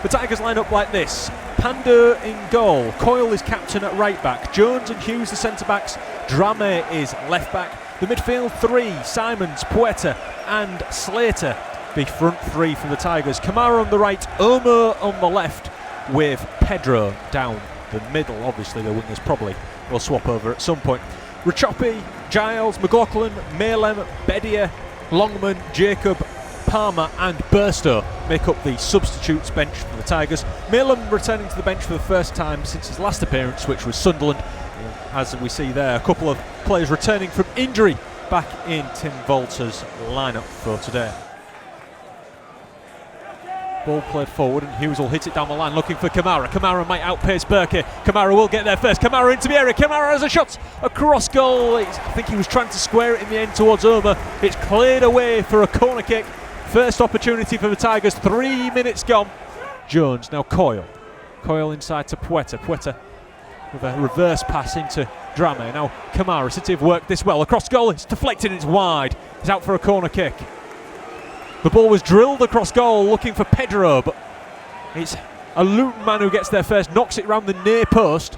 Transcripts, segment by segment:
The Tigers line up like this. Pandur in goal. Coyle is captain at right back. Jones and Hughes the centre backs. Drame is left back. The midfield three, Simons, Puerta and Slater, the front three for the Tigers. Kamara on the right, Omer on the left, with Pedro down the middle. Obviously the wingers probably will swap over at some point. Rachopi, Giles, McLaughlin, Malem, Bedia, Longman, Jacob, Palmer and Burstow make up the substitutes bench for the Tigers. Malem returning to the bench for the first time since his last appearance, which was Sunderland. As we see there, a couple of players returning from injury back in Tim Volter's lineup for today. Ball played forward and Hughes will hit it down the line looking for Kamara. Kamara might outpace Burke. Kamara will get there first. Kamara into the area. Kamara has a shot across goal. I think he was trying to square it in the end towards Omer. It's cleared away for a corner kick. First opportunity for the Tigers. 3 minutes gone. Jones, now Coyle. Coyle inside to Puerta. Puerta with a reverse pass into Drame. Now Kamara, City have worked this well. Across goal, it's deflected, it's wide. It's out for a corner kick. The ball was drilled across goal looking for Pedro, but it's a Luton man who gets there first, knocks it round the near post.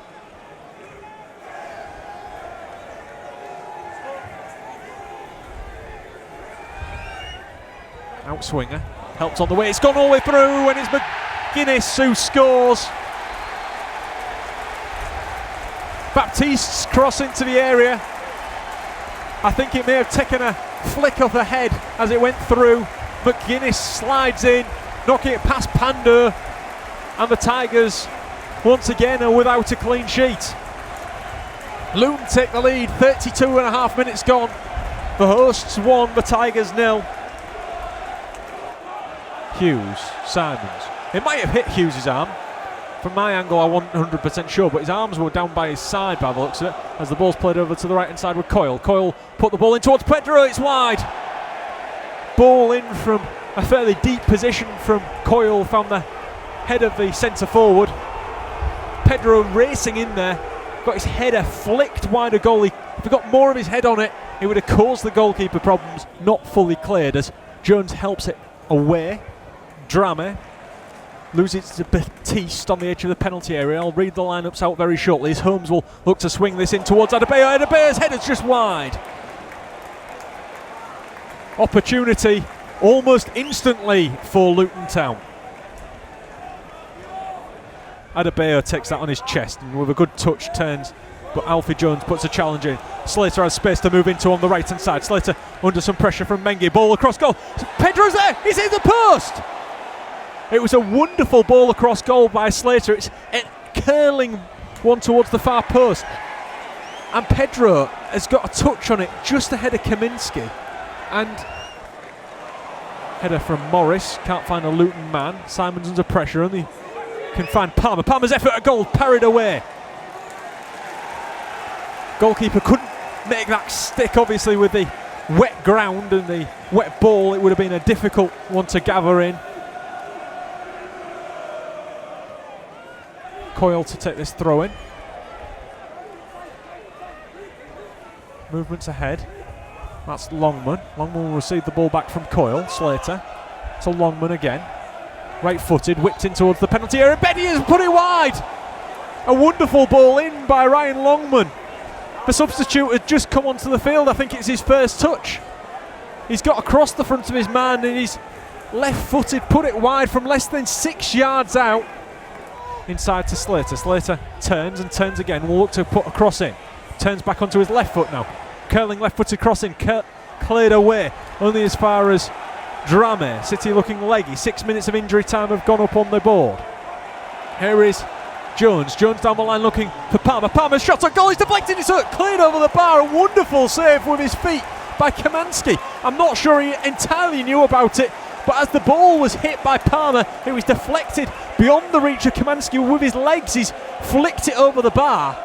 Outswinger, helped on the way, it's gone all the way through and it's McGuinness who scores. Baptiste's cross into the area. I think it may have taken a flick of the head as it went through. McGuinness slides in, knocking it past Pandur, and the Tigers once again are without a clean sheet. Luton take the lead, 32.5 minutes gone. The hosts 1, the Tigers 0. Hughes, Simons. It might have hit Hughes' arm. From my angle, I wasn't 100% sure, but his arms were down by his side by the looks of it, as the ball's played over to the right-hand side with Coyle. Coyle put the ball in towards Pedro, it's wide. Ball in from a fairly deep position from Coyle, found the head of the centre-forward. Pedro racing in there, got his header flicked wide of goal. If he got more of his head on it, it would have caused the goalkeeper problems. Not fully cleared as Jones helps it away. Drame loses to Baptiste on the edge of the penalty area. I'll read the lineups out very shortly as Holmes will look to swing this in towards Adebayo. Adebayo's header's just wide. Opportunity almost instantly for Luton Town. Adebayo takes that on his chest and with a good touch turns, but Alfie Jones puts a challenge in. Slater has space to move into on the right hand side. Slater under some pressure from Mengi. Ball across goal. Pedro's there. He's in the post. It was a wonderful ball across goal by Slater. It's a curling one towards the far post. And Pedro has got a touch on it just ahead of Kaminski. And header from Morris. Can't find a Luton man. Simon's under pressure. Only can find Palmer. Palmer's effort at goal parried away. Goalkeeper couldn't make that stick, obviously, with the wet ground and the wet ball. It would have been a difficult one to gather in. Coyle to take this throw in. Movements ahead. That's Longman. Longman will receive the ball back from Coyle. Slater to Longman again. Right footed, whipped in towards the penalty area. Bedia's put it wide. A wonderful ball in by Ryan Longman. The substitute had just come onto the field. I think it's his first touch. He's got across the front of his man and he's left footed, put it wide from less than 6 yards out. Inside to Slater. Slater turns and turns again. Will look to put a cross in. Turns back onto his left foot now. Curling left-footed crossing, cleared away. Only as far as Drame. City looking leggy. 6 minutes of injury time have gone up on the board. Here is Jones. Jones down the line looking for Palmer. Palmer's shot on goal. He's deflected. It's cleared over the bar. A wonderful save with his feet by Kaminski. I'm not sure he entirely knew about it, but as the ball was hit by Palmer, it was deflected beyond the reach of Kaminski. With his legs, he's flicked it over the bar.